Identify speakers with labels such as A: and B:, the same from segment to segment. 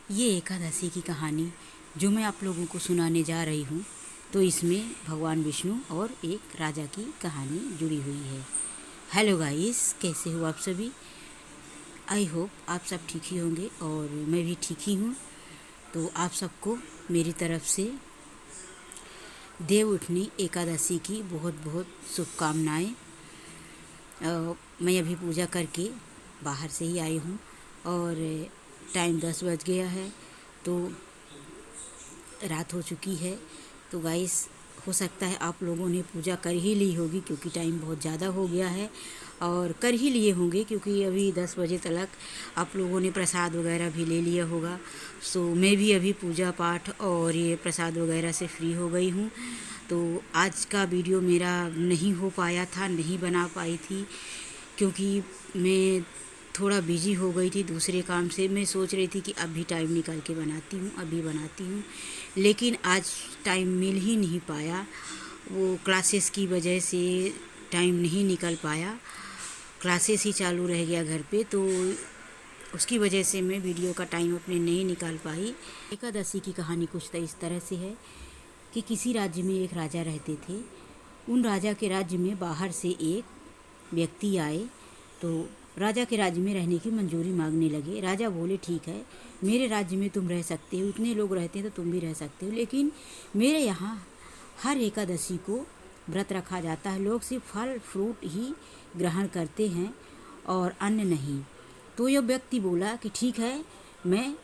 A: ये एकादशी की कहानी जो मैं आप लोगों को सुनाने जा रही हूँ, तो इसमें भगवान विष्णु और एक राजा की कहानी जुड़ी हुई है। हेलो गाइस, कैसे हो आप सभी? आई होप आप सब ठीक ही होंगे और मैं भी ठीक ही हूँ। तो आप सबको मेरी तरफ से देव उठनी एकादशी की बहुत बहुत शुभकामनाएँ। मैं अभी पूजा करके बाहर से ही आई हूँ और टाइम 10 बज गया है, तो रात हो चुकी है। तो गाइस, हो सकता है आप लोगों ने पूजा कर ही ली होगी क्योंकि टाइम बहुत ज़्यादा हो गया है, और कर ही लिए होंगे क्योंकि अभी 10 बजे तक आप लोगों ने प्रसाद वगैरह भी ले लिया होगा। सो मैं भी अभी पूजा पाठ और ये प्रसाद वगैरह से फ्री हो गई हूँ। तो आज का वीडियो मेरा नहीं हो पाया था, नहीं बना पाई थी क्योंकि मैं थोड़ा बिजी हो गई थी दूसरे काम से। मैं सोच रही थी कि अभी टाइम निकाल के अभी बनाती हूँ, लेकिन आज टाइम मिल ही नहीं पाया। वो क्लासेस की वजह से टाइम नहीं निकल पाया, क्लासेस ही चालू रह गया घर पे, तो उसकी वजह से मैं वीडियो का टाइम अपने नहीं निकाल पाई। एकादशी की कहानी कुछ तो इस तरह से है कि किसी राज्य में एक राजा रहते थे। उन राजा के राज्य में बाहर से एक व्यक्ति आए, तो राजा के राज्य में रहने की मंजूरी मांगने लगे। राजा बोले, ठीक है, मेरे राज्य में तुम रह सकते हो, इतने लोग रहते हैं तो तुम भी रह सकते हो, लेकिन मेरे यहाँ हर एकादशी को व्रत रखा जाता है। लोग सिर्फ फल फ्रूट ही ग्रहण करते हैं और अन्न नहीं। तो यह व्यक्ति बोला कि ठीक है, मैं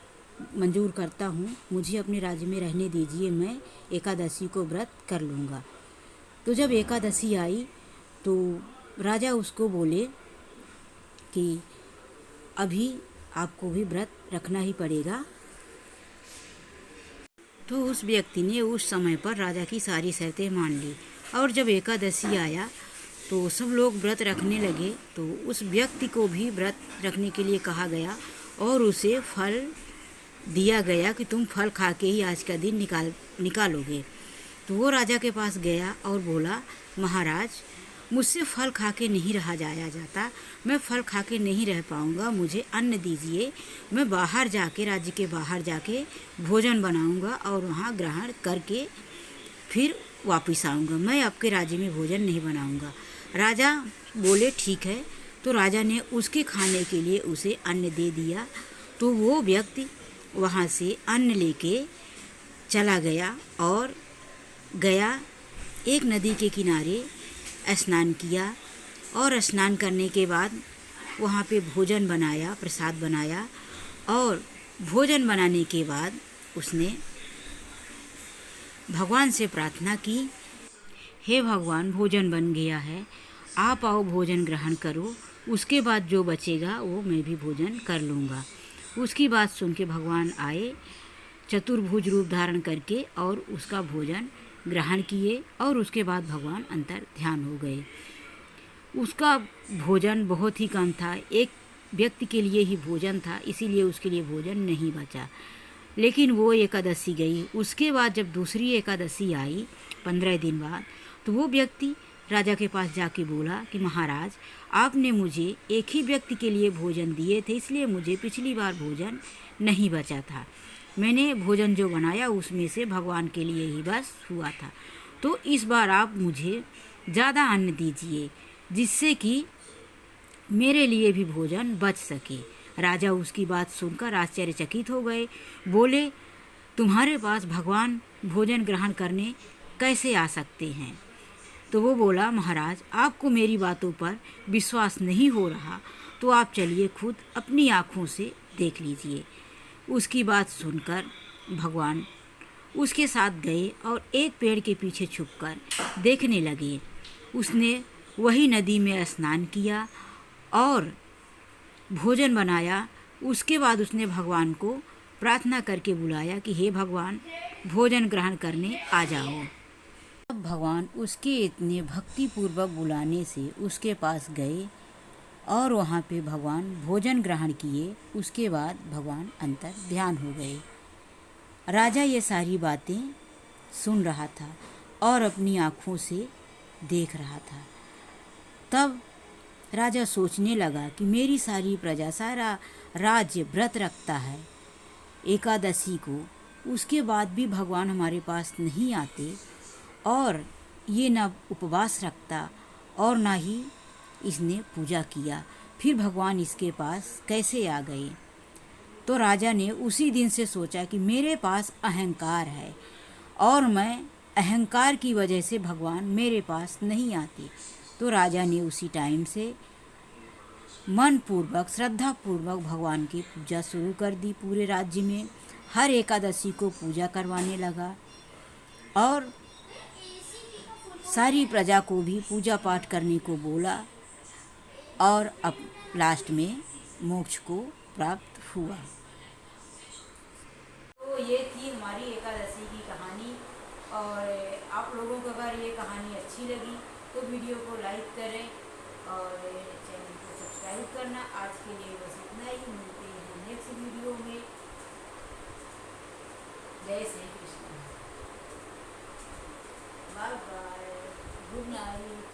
A: मंजूर करता हूँ, मुझे अपने राज्य में रहने दीजिए, मैं एकादशी को व्रत कर लूँगा। तो जब एकादशी आई तो राजा उसको बोले कि अभी आपको भी व्रत रखना ही पड़ेगा। तो उस व्यक्ति ने उस समय पर राजा की सारी शर्तें मान ली, और जब एकादशी आया तो सब लोग व्रत रखने लगे। तो उस व्यक्ति को भी व्रत रखने के लिए कहा गया और उसे फल दिया गया कि तुम फल खा के ही आज का दिन निकालोगे। तो वो राजा के पास गया और बोला, महाराज, मुझसे फल खा के नहीं रहा जाया जाता, मैं फल खा के नहीं रह पाऊँगा, मुझे अन्न दीजिए। मैं बाहर जाके, राज्य के बाहर जाके भोजन बनाऊँगा और वहाँ ग्रहण करके फिर वापस आऊँगा, मैं आपके राज्य में भोजन नहीं बनाऊँगा। राजा बोले, ठीक है। तो राजा ने उसके खाने के लिए उसे अन्न दे दिया। तो वो व्यक्ति वहाँ से अन्न लेके चला गया और गया एक नदी के किनारे, स्नान किया, और स्नान करने के बाद वहाँ पे भोजन बनाया, प्रसाद बनाया, और भोजन बनाने के बाद उसने भगवान से प्रार्थना की, हे भगवान, भोजन बन गया है, आप आओ भोजन ग्रहण करो, उसके बाद जो बचेगा वो मैं भी भोजन कर लूँगा। उसकी बात सुन के भगवान आए चतुर्भुज रूप धारण करके और उसका भोजन ग्रहण किए, और उसके बाद भगवान अंतर ध्यान हो गए। उसका भोजन बहुत ही कम था, एक व्यक्ति के लिए ही भोजन था, इसीलिए उसके लिए भोजन नहीं बचा। लेकिन वो एकादशी गई। उसके बाद जब दूसरी एकादशी आई 15 दिन बाद, तो वो व्यक्ति राजा के पास जाके बोला कि महाराज, आपने मुझे एक ही व्यक्ति के लिए भोजन दिए थे, इसलिए मुझे पिछली बार भोजन नहीं बचा था। मैंने भोजन जो बनाया उसमें से भगवान के लिए ही बस हुआ था। तो इस बार आप मुझे ज़्यादा अन्न दीजिए जिससे कि मेरे लिए भी भोजन बच सके। राजा उसकी बात सुनकर आश्चर्यचकित हो गए। बोले, तुम्हारे पास भगवान भोजन ग्रहण करने कैसे आ सकते हैं? तो वो बोला, महाराज, आपको मेरी बातों पर विश्वास नहीं हो रहा तो आप चलिए खुद अपनी आँखों से देख लीजिए। उसकी बात सुनकर भगवान उसके साथ गए और एक पेड़ के पीछे छुपकर देखने लगे। उसने वही नदी में स्नान किया और भोजन बनाया। उसके बाद उसने भगवान को प्रार्थना करके बुलाया कि हे भगवान, भोजन ग्रहण करने आ जाओ। अब भगवान उसके इतने भक्तिपूर्वक बुलाने से उसके पास गए और वहाँ पे भगवान भोजन ग्रहण किए। उसके बाद भगवान अंतर ध्यान हो गए। राजा ये सारी बातें सुन रहा था और अपनी आँखों से देख रहा था। तब राजा सोचने लगा कि मेरी सारी प्रजा, सारा राज्य व्रत रखता है, एकादशी को, उसके बाद भी भगवान हमारे पास नहीं आते और ये ना उपवास रखता और ना ही इसने पूजा किया, फिर भगवान इसके पास कैसे आ गए। तो राजा ने उसी दिन से सोचा कि मेरे पास अहंकार है और मैं अहंकार की वजह से भगवान मेरे पास नहीं आते। तो राजा ने उसी टाइम से मन पूर्वक श्रद्धापूर्वक भगवान की पूजा शुरू कर दी। पूरे राज्य में हर एकादशी को पूजा करवाने लगा और सारी प्रजा को भी पूजा पाठ करने को बोला और अब लास्ट में मोक्ष को प्राप्त हुआ। तो ये थी हमारी एकादशी की कहानी और आप लोगों को अगर ये कहानी अच्छी लगी तो वीडियो को लाइक करें और चैनल को सब्सक्राइब करना। आज के लिए बस इतना ही, मिलते हैं नेक्स्ट वीडियो में। जय Shri Krishna, bye bye, good night.